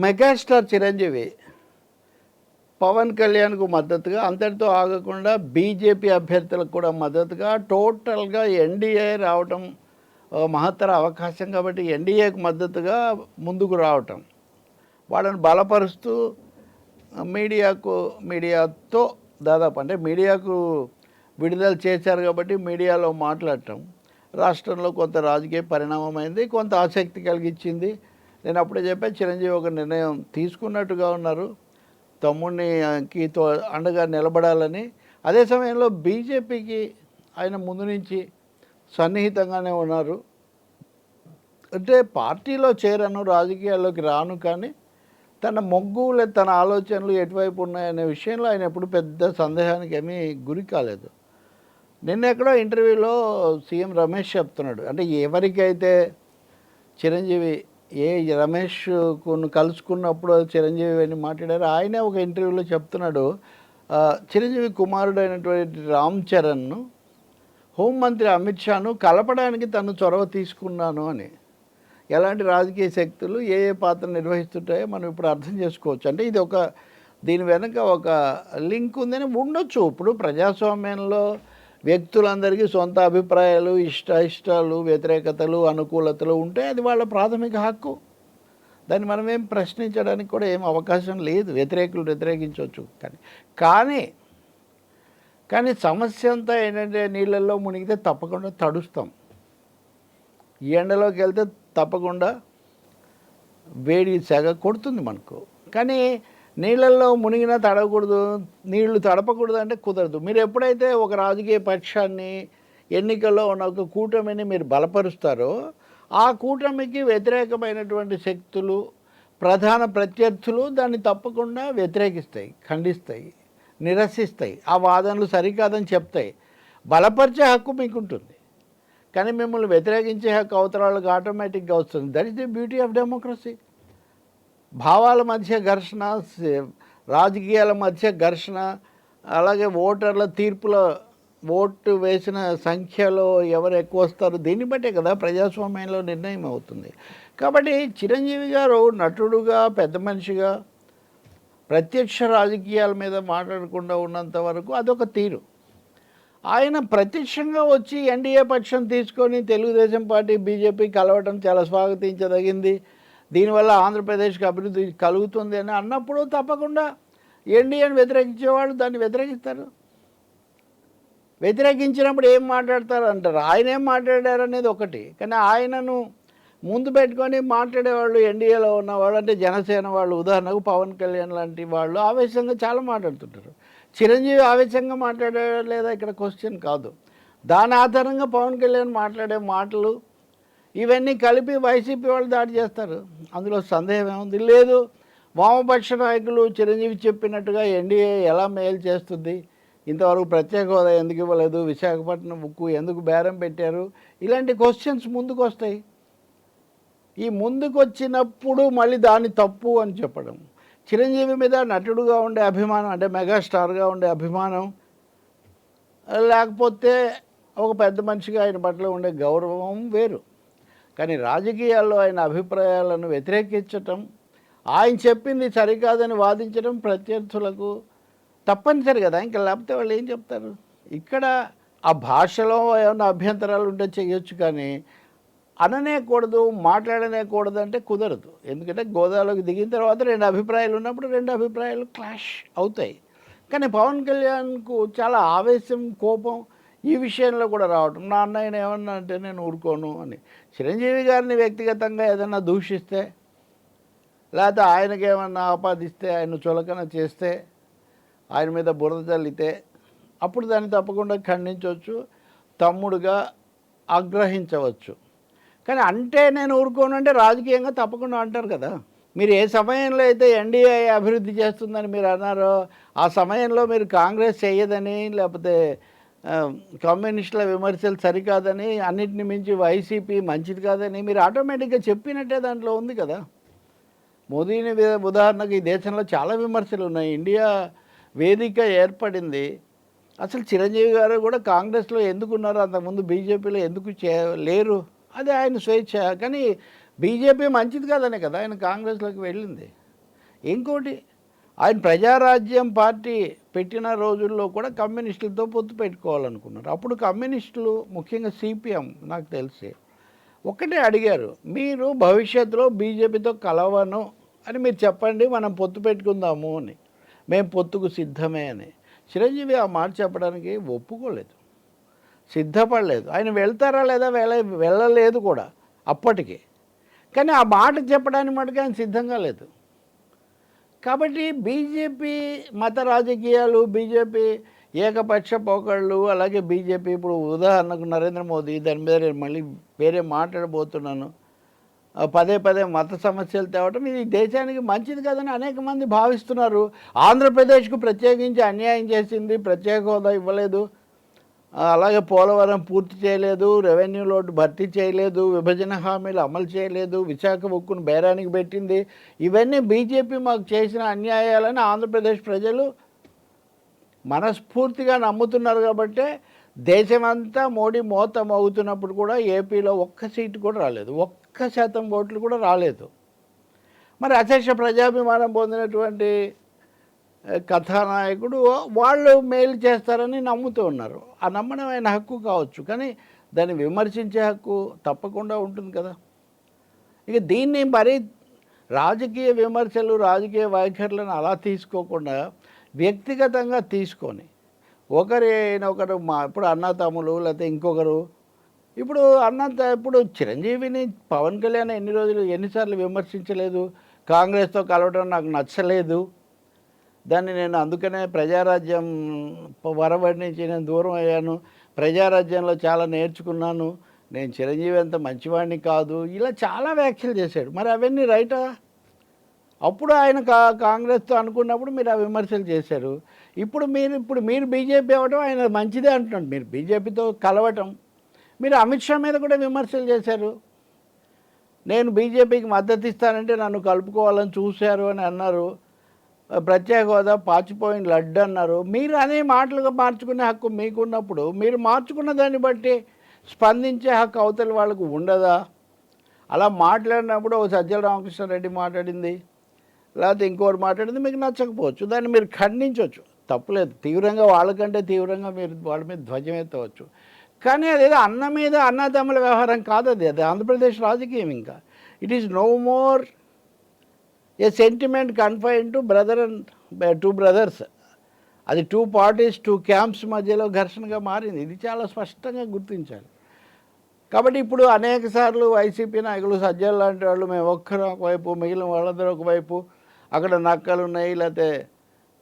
Megastar Chiranjeevi Pawan కళ్యాణ్కు మద్దతుగా అంతటితో ఆగకుండా బీజేపీ అభ్యర్థులకు కూడా మద్దతుగా టోటల్గా ఎన్డీఏ రావటం మహత్తర అవకాశం కాబట్టి ఎన్డీఏకు మద్దతుగా ముందుకు రావటం వాళ్ళని బలపరుస్తూ మీడియాతో దాదాపు అంటే మీడియాకు విడుదల చేశారు కాబట్టి మీడియాలో మాట్లాడటం రాష్ట్రంలో కొంత రాజకీయ పరిణామమైంది, కొంత ఆసక్తి కలిగించింది. నేను అప్పుడే చెప్పాను, చిరంజీవి ఒక నిర్ణయం తీసుకున్నట్టుగా ఉన్నారు, తమ్ముడికి అండగా నిలబడాలని. అదే సమయంలో బీజేపీకి ఆయన ముందు నుంచి సన్నిహితంగానే ఉన్నారు. అంటే పార్టీలో చేరను, రాజకీయాల్లోకి రాను, కానీ తన మొగ్గు లేదా తన ఆలోచనలు ఎటువైపు ఉన్నాయనే విషయంలో ఆయన ఎప్పుడు పెద్ద సందేహానికి ఏమీ గురి కాలేదు. నిన్న ఎక్కడో ఇంటర్వ్యూలో సీఎం రమేష్ చెప్తున్నాడు, అంటే ఎవరికైతే చిరంజీవి రమేష్కు కలుసుకున్నప్పుడు చిరంజీవి అని మాట్లాడారు. ఆయనే ఒక ఇంటర్వ్యూలో చెప్తున్నాడు, చిరంజీవి కుమారుడు అయినటువంటి రామ్ చరణ్ను హోంమంత్రి అమిత్ షాను కలపడానికి తను చొరవ తీసుకున్నాను అని. ఎలాంటి రాజకీయ శక్తులు ఏ పాత్ర నిర్వహిస్తుంటాయో మనం ఇప్పుడు అర్థం చేసుకోవచ్చు. అంటే ఇది దీని వెనుక ఒక లింక్ ఉందని ఉండొచ్చు. ఇప్పుడు ప్రజాస్వామ్యంలో వ్యక్తులందరికీ సొంత అభిప్రాయాలు, ఇష్టాలు, వ్యతిరేకతలు, అనుకూలతలు ఉంటే అది వాళ్ళ ప్రాథమిక హక్కు. దాన్ని మనం ఏం ప్రశ్నించడానికి కూడా ఏం అవకాశం లేదు. వ్యతిరేకులు వ్యతిరేకించవచ్చు. కానీ సమస్య అంతా ఏంటంటే నీళ్ళల్లో మునిగితే తప్పకుండా తడుస్తాం, ఈ ఎండలోకి వెళ్తే తప్పకుండా వేడి సెగ కొడుతుంది మనకు. కానీ నీళ్ళల్లో మునిగినా తడవకూడదు, నీళ్లు తడపకూడదు అంటే కుదరదు. మీరు ఎప్పుడైతే ఒక రాజకీయ పక్షాన్ని, ఎన్నికల్లో ఉన్న ఒక కూటమిని మీరు బలపరుస్తారో ఆ కూటమికి వ్యతిరేకమైనటువంటి శక్తులు, ప్రధాన ప్రత్యర్థులు దాన్ని తప్పకుండా వ్యతిరేకిస్తాయి, ఖండిస్తాయి, నిరసిస్తాయి, ఆ వాదనలు సరికాదని చెప్తాయి. బలపరిచే హక్కు మీకుంటుంది, కానీ మిమ్మల్ని వ్యతిరేకించే హక్కు అవతరాలకు ఆటోమేటిక్గా వస్తుంది. That is the beauty of democracy. భావాల మధ్య ఘర్షణ, రాజకీయాల మధ్య ఘర్షణ, అలాగే ఓటర్ల తీర్పుల ఓటు వేసిన సంఖ్యలో ఎవరు ఎక్కువ వస్తారు దీన్ని బట్టే కదా ప్రజాస్వామ్యంలో నిర్ణయం అవుతుంది. కాబట్టి చిరంజీవి గారు నటుడుగా, పెద్ద మనిషిగా ప్రత్యక్ష రాజకీయాల మీద మాట్లాడకుండా ఉన్నంత వరకు అదొక తీరు. ఆయన ప్రత్యక్షంగా వచ్చి ఎన్డీఏ పక్షం తీసుకొని తెలుగుదేశం పార్టీ, బీజేపీ కలవటం చాలా స్వాగతించదగింది, దీనివల్ల ఆంధ్రప్రదేశ్కి అభివృద్ధి కలుగుతుంది అని అన్నప్పుడు తప్పకుండా ఎన్డీఏని వ్యతిరేకించేవాళ్ళు దాన్ని వ్యతిరేకిస్తారు. వ్యతిరేకించినప్పుడు ఏం మాట్లాడతారు అంటారు, ఆయన ఏం మాట్లాడారు అనేది ఒకటి. కానీ ఆయనను ముందు పెట్టుకొని మాట్లాడేవాళ్ళు ఎన్డీఏలో ఉన్నవాళ్ళు, అంటే జనసేన వాళ్ళు, ఉదాహరణకు పవన్ కళ్యాణ్ లాంటి వాళ్ళు ఆవేశంగా చాలా మాట్లాడుతుంటారు. చిరంజీవి ఆవేశంగా మాట్లాడారా లేదా ఇక్కడ క్వశ్చన్ కాదు. దాని ఆధారంగా పవన్ కళ్యాణ్ మాట్లాడే మాటలు ఇవన్నీ కలిపి వైసీపీ వాళ్ళు దాడి చేస్తారు, అందులో సందేహం ఏముంది లేదు. వామపక్ష నాయకులు చిరంజీవి చెప్పినట్టుగా ఎన్డీఏ ఎలా మేలు చేస్తుంది, ఇంతవరకు ప్రత్యేక హోదా ఎందుకు ఇవ్వలేదు, విశాఖపట్నం ఉక్కు ఎందుకు బేరం పెట్టారు, ఇలాంటి క్వశ్చన్స్ ముందుకు వస్తాయి. ఈ ముందుకు వచ్చినప్పుడు మళ్ళీ దాన్ని తప్పు అని చెప్పడం, చిరంజీవి మీద నటుడుగా ఉండే అభిమానం, అంటే మెగాస్టార్గా ఉండే అభిమానం, లేకపోతే ఒక పెద్ద మనిషిగా ఆయన పట్ల ఉండే గౌరవం వేరు. కానీ రాజకీయాల్లో ఆయన అభిప్రాయాలను వ్యతిరేకించటం, ఆయన చెప్పింది సరికాదని వాదించడం ప్రత్యర్థులకు తప్పనిసరి కదా, ఇంకా లేకపోతే వాళ్ళు ఏం చెప్తారు. ఇక్కడ ఆ భాషలో ఏమైనా అభ్యంతరాలు ఉంటే చేయొచ్చు, కానీ అననేకూడదు, మాట్లాడనేకూడదు అంటే కుదరదు. ఎందుకంటే గోదాలోకి దిగిన తర్వాత రెండు అభిప్రాయాలు ఉన్నప్పుడు రెండు అభిప్రాయాలు క్లాష్ అవుతాయి. కానీ పవన్ కళ్యాణ్కు చాలా ఆవేశం, కోపం ఈ విషయంలో కూడా రావటం, నా అన్నయ్యని ఏమన్నా అంటే నేను ఊరుకోను అని. చిరంజీవి గారిని వ్యక్తిగతంగా ఏదన్నా దూషిస్తే, లేకపోతే ఆయనకి ఏమన్నా ఆపాదిస్తే, ఆయన చులకన చేస్తే, ఆయన మీద బురద చల్లితే అప్పుడు దాన్ని తప్పకుండా ఖండించవచ్చు, తమ్ముడుగా ఆగ్రహించవచ్చు. కానీ అంటే నేను ఊరుకోను అంటే రాజకీయంగా తప్పకుండా అంటారు కదా. మీరు ఏ సమయంలో అయితే ఎన్డీఏ అభివృద్ధి చేస్తుందని మీరు అన్నారో ఆ సమయంలో మీరు కాంగ్రెస్ చేయదని, లేకపోతే కమ్యూనిస్టుల విమర్శలు సరికాదని, అన్నిటిని మించి వైసీపీ మంచిది కాదని మీరు ఆటోమేటిక్గా చెప్పినట్టే దాంట్లో ఉంది కదా. మోదీని ఉదాహరణకు ఈ దేశంలో చాలా విమర్శలు ఉన్నాయి. ఇండియా వేదిక ఏర్పడింది, అసలు చిరంజీవి గారు కూడా కాంగ్రెస్లో ఎందుకున్నారు, అంతకుముందు బీజేపీలో ఎందుకు లేరు, అది ఆయన స్వేచ్ఛ. కానీ బీజేపీ మంచిది కాదనే కదా ఆయన కాంగ్రెస్లోకి వెళ్ళింది. ఇంకోటి ఆయన ప్రజారాజ్యం పార్టీ పెట్టిన రోజుల్లో కూడా కమ్యూనిస్టులతో పొత్తు పెట్టుకోవాలనుకున్నారు. అప్పుడు కమ్యూనిస్టులు ముఖ్యంగా సిపిఎం నాకు తెలిసి ఒక్కటే అడిగారు, మీరు భవిష్యత్తులో బీజేపీతో కలవను అని మీరు చెప్పండి, మనం పొత్తు పెట్టుకుందాము అని. మేము పొత్తుకు సిద్ధమే అని. చిరంజీవి ఆ మాట చెప్పడానికి ఒప్పుకోలేదు, సిద్ధపడలేదు. ఆయన వెళ్తారా లేదా వెళ్ళలేదు కూడా అప్పటికి. కానీ ఆ మాట చెప్పడానికి మటుకు ఆయన సిద్ధంగా లేదు. కాబట్టి బీజేపీ మత రాజకీయాలు, బీజేపీ ఏకపక్ష పోకళ్ళు, అలాగే బీజేపీ ఇప్పుడు ఉదాహరణకు నరేంద్ర మోదీ, దాని మీద నేను మళ్ళీ వేరే మాట్లాడబోతున్నాను, పదే పదే మత సమస్యలు తేవటం ఇది దేశానికి మంచిది కాదని అనేక మంది భావిస్తున్నారు. ఆంధ్రప్రదేశ్కు ప్రత్యేకించి అన్యాయం చేసింది, ప్రత్యేక హోదా ఇవ్వలేదు, అలాగే పోలవరం పూర్తి చేయలేదు, రెవెన్యూ లోటు భర్తీ చేయలేదు, విభజన హామీలు అమలు చేయలేదు, విశాఖ ఉక్కును బేరానికి పెట్టింది. ఇవన్నీ బీజేపీ మాకు చేసిన అన్యాయాలని ఆంధ్రప్రదేశ్ ప్రజలు మనస్ఫూర్తిగా నమ్ముతున్నారు. కాబట్టే దేశమంతా మోడీ మోత మోగుతున్నప్పుడు కూడా ఏపీలో ఒక్క సీటు కూడా రాలేదు, 1% ఓట్లు కూడా రాలేదు. మరి అశేష ప్రజాభిమానం పొందినటువంటి కథానాయకుడు వాళ్ళు మేలు చేస్తారని నమ్ముతూ ఉన్నారు. ఆ నమ్మడం ఆయన హక్కు కావచ్చు, కానీ దాన్ని విమర్శించే హక్కు తప్పకుండా ఉంటుంది కదా. ఇక దీన్ని మరి రాజకీయ విమర్శలు, రాజకీయ వైఖరులను అలా తీసుకోకుండా వ్యక్తిగతంగా తీసుకొని ఒకరు ఇప్పుడు అన్నతమ్ములు లేకపోతే ఇంకొకరు ఇప్పుడు చిరంజీవిని పవన్ కళ్యాణ్ ఎన్నిసార్లు విమర్శించలేదు, కాంగ్రెస్తో కలవడం నాకు నచ్చలేదు, దాన్ని నేను అందుకనే ప్రజారాజ్యం వరవడి నుంచి నేను దూరం అయ్యాను, ప్రజారాజ్యంలో చాలా నేర్చుకున్నాను, నేను చిరంజీవి అంత మంచివాడిని కాదు, ఇలా చాలా వ్యాఖ్యలు చేశాడు. మరి అవన్నీ రైటా? అప్పుడు ఆయన కాంగ్రెస్తో అనుకున్నప్పుడు మీరు ఆ విమర్శలు చేశారు. ఇప్పుడు మీరు బీజేపీ అవ్వడం ఆయన మంచిదే అంటున్నాడు. మీరు బీజేపీతో కలవటం, మీరు అమిత్ షా మీద కూడా విమర్శలు చేశారు. నేను బీజేపీకి మద్దతు ఇస్తానంటే నన్ను కలుపుకోవాలని చూశారు అని అన్నారు. ప్రత్యేక హోదా పాచిపోయిన లడ్డు అన్నారు. మీరు అనే మాటలుగా మార్చుకునే హక్కు మీకున్నప్పుడు మీరు మార్చుకున్న దాన్ని బట్టి స్పందించే హక్కు అవతలి వాళ్ళకు ఉండదా? అలా మాట్లాడినప్పుడు ఓ సజ్జల రామకృష్ణారెడ్డి మాట్లాడింది, లేకపోతే ఇంకోటి మాట్లాడింది మీకు నచ్చకపోవచ్చు, దాన్ని మీరు ఖండించవచ్చు, తప్పులేదు. తీవ్రంగా వాళ్ళకంటే తీవ్రంగా మీరు వాళ్ళ మీద ధ్వజం ఎత్తవచ్చు. కానీ అదేదో అన్న మీద అన్నదమ్ముల వ్యవహారం కాదు, అది ఆంధ్రప్రదేశ్ రాజకీయం. ఇంకా it is no more a sentiment confine to brother and 2 brothers. అది 2 పార్టీస్ 2 క్యాంప్స్ మధ్యలో ఘర్షణగా మారింది. ఇది చాలా స్పష్టంగా గుర్తించాలి. కాబట్టి ఇప్పుడు అనేక సార్లు వైసీపీ నాయకులు, సజ్జలు లాంటి వాళ్ళు, మేము ఒక్కరు ఒకవైపు, మిగిలిన వాళ్ళందరూ ఒకవైపు, అక్కడ నక్కలు ఉన్నాయి, లేకపోతే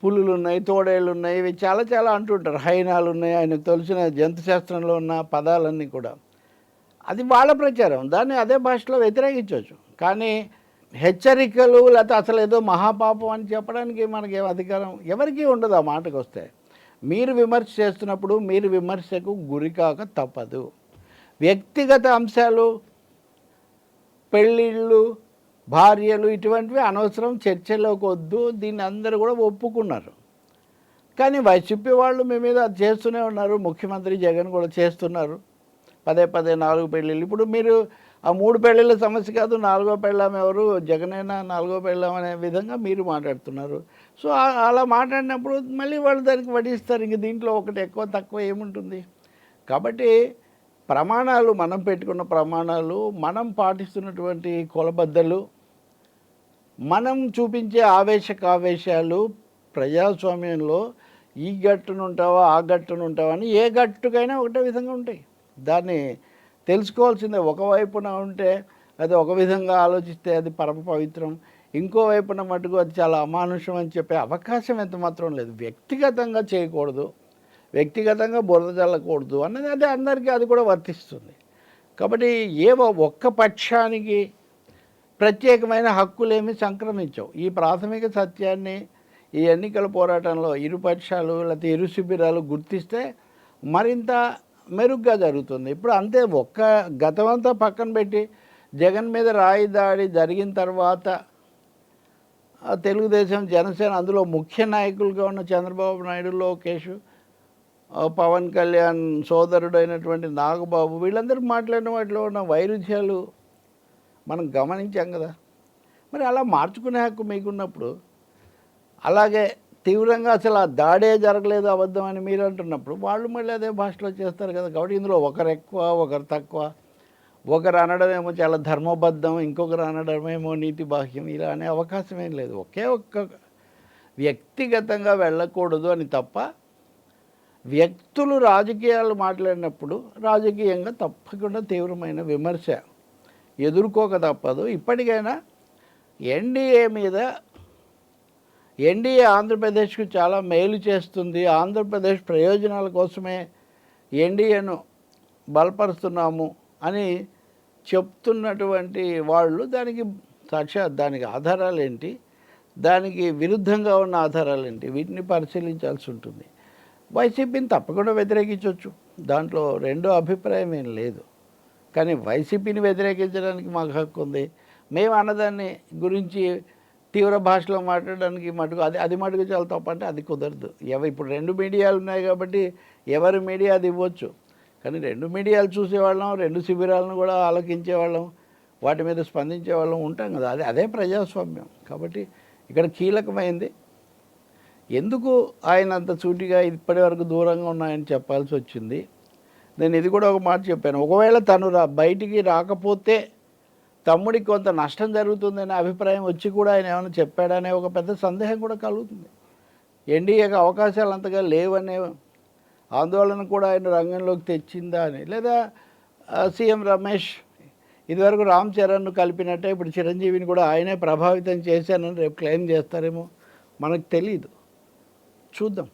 పులులు ఉన్నాయి, తోడేళ్ళు ఉన్నాయి, ఇవి చాలా చాలా అంటుంటారు, హైనాలు ఉన్నాయి, ఆయనకు తెలిసిన జంతుశాస్త్రంలో ఉన్న పదాలన్నీ కూడా. అది వాళ్ళ ప్రచారం, దాన్ని అదే భాషలో వ్యతిరేకించవచ్చు. కానీ హెచ్చరికలు లేకపోతే అసలు ఏదో మహాపాపం అని చెప్పడానికి మనకేం అధికారం ఎవరికీ ఉండదు. ఆ మాటకు వస్తే మీరు విమర్శ చేస్తున్నప్పుడు మీరు విమర్శకు గురికాక తప్పదు. వ్యక్తిగత అంశాలు, పెళ్ళిళ్ళు, భార్యలు ఇటువంటివి అనవసరం, చర్చలోకి వద్దు, దీన్ని అందరూ కూడా ఒప్పుకున్నారు. కానీ వైసీపీ వాళ్ళు మీ మీద అది చేస్తూనే ఉన్నారు. ముఖ్యమంత్రి జగన్ కూడా చేస్తున్నారు, పదే 4 పెళ్ళిళ్ళు. ఇప్పుడు మీరు ఆ 3 పెళ్ళిళ్ళ సమస్య కాదు, 4వ పెళ్ళాం ఎవరు, జగనైనా 4వ పెళ్ళాం అనే విధంగా మీరు మాట్లాడుతున్నారు. సో అలా మాట్లాడినప్పుడు మళ్ళీ వాళ్ళు దానికి వడిస్తారు. ఇంక దీంట్లో ఒకటి ఎక్కువ తక్కువ ఏముంటుంది? కాబట్టి ప్రమాణాలు, మనం పెట్టుకున్న ప్రమాణాలు, మనం పాటిస్తున్నటువంటి కొలబద్దలు, మనం చూపించే ఆవేశాలు ప్రజాస్వామ్యంలో ఈ గట్టునుంటావా ఆ గట్టునుంటావా అని ఏ గట్టుకైనా ఒకటే విధంగా ఉంటాయి. దాన్ని తెలుసుకోవాల్సిందే. ఒకవైపున ఉంటే అది ఒక విధంగా ఆలోచిస్తే అది పరమ పవిత్రం, ఇంకో వైపున మటుకు అది చాలా అమానుషం అని చెప్పే అవకాశం ఎంత మాత్రం లేదు. వ్యక్తిగతంగా చేయకూడదు, వ్యక్తిగతంగా బురద చల్లకూడదు అన్నది అది అందరికీ అది కూడా వర్తిస్తుంది. కాబట్టి ఒక్క పక్షానికి ప్రత్యేకమైన హక్కులేమి సంక్రమించవు. ఈ ప్రాథమిక సత్యాన్ని ఈ ఎన్నికల పోరాటంలో ఇరు పక్షాలు లేకపోతే ఇరు శిబిరాలు గుర్తిస్తే మరింత మెరుగ్గా జరుగుతుంది. ఇప్పుడు అంతే, గతమంతా పక్కన పెట్టి జగన్ మీద రాయి దాడి జరిగిన తర్వాత తెలుగుదేశం, జనసేన, అందులో ముఖ్య నాయకులుగా ఉన్న చంద్రబాబు నాయుడు, లోకేష్, పవన్ కళ్యాణ్ సోదరుడైనటువంటి నాగబాబు, వీళ్ళందరూ మాట్లాడిన వాటిలో ఉన్న వైరుధ్యాలు మనం గమనించాం కదా. మరి అలా మార్చుకునే హక్కు మీకున్నప్పుడు అలాగే తీవ్రంగా అసలు ఆ దాడే జరగలేదు అబద్ధం అని మీరు అంటున్నప్పుడు వాళ్ళు మళ్ళీ అదే భాషలో చేస్తారు కదా. కాబట్టి ఇందులో ఒకరు ఎక్కువ ఒకరు తక్కువ, ఒకరు అనడమేమో చాలా ధర్మబద్ధం, ఇంకొకరు అనడమేమో నీతి బాహ్యం, ఇలా అనే అవకాశం ఏం లేదు. ఒకే ఒక్క వ్యక్తిగతంగా వెళ్ళకూడదు అని తప్ప, వ్యక్తులు రాజకీయాలు మాట్లాడినప్పుడు రాజకీయంగా తప్పకుండా తీవ్రమైన విమర్శ ఎదుర్కోక తప్పదు. ఇప్పటికైనా ఎన్డీఏ మీద, ఎన్డీఏ ఆంధ్రప్రదేశ్కు చాలా మేలు చేస్తుంది, ఆంధ్రప్రదేశ్ ప్రయోజనాల కోసమే ఎన్డీఏను బలపరుస్తున్నాము అని చెప్తున్నటువంటి వాళ్ళు దానికి ఆధారాలు ఏంటి, దానికి విరుద్ధంగా ఉన్న ఆధారాలు ఏంటి, వీటిని పరిశీలించాల్సి ఉంటుంది. వైసీపీని తప్పకుండా వ్యతిరేకించవచ్చు, దాంట్లో రెండో అభిప్రాయం ఏం లేదు. కానీ వైసీపీని వ్యతిరేకించడానికి మాకు హక్కు ఉంది. మేము అన్నదాన్ని గురించి తీవ్ర భాషలో మాట్లాడడానికి మటుకు అది మటుకు చాలా తప్పంటే అది కుదరదు. ఇప్పుడు రెండు మీడియాలు ఉన్నాయి కాబట్టి ఎవరి మీడియా అది ఇవ్వచ్చు. కానీ రెండు మీడియాలు చూసేవాళ్ళం, రెండు శిబిరాలను కూడా ఆలోకించేవాళ్ళం, వాటి మీద స్పందించేవాళ్ళం ఉంటాం కదా. అదే ప్రజాస్వామ్యం. కాబట్టి ఇక్కడ కీలకమైంది ఎందుకు ఆయన అంత సూటిగా ఇప్పటి వరకు దూరంగా ఉన్నాయని చెప్పాల్సి వచ్చింది. నేను ఇది కూడా ఒక మాట చెప్పాను, ఒకవేళ తను బయటికి రాకపోతే తమ్ముడికి కొంత నష్టం జరుగుతుందనే అభిప్రాయం వచ్చి కూడా ఆయన ఏమైనా చెప్పాడనే ఒక పెద్ద సందేహం కూడా కలుగుతుంది. ఎన్డీఏకి అవకాశాలు అంతగా లేవనే ఆందోళన కూడా ఆయన రంగంలోకి తెచ్చిందా అని, లేదా సీఎం రమేష్ ఇదివరకు రామ్ చరణ్ను కలిపినట్టే ఇప్పుడు చిరంజీవిని కూడా ఆయనే ప్రభావితం చేశానని రేపు క్లెయిమ్ చేస్తారేమో, మనకు తెలీదు. చూద్దాం.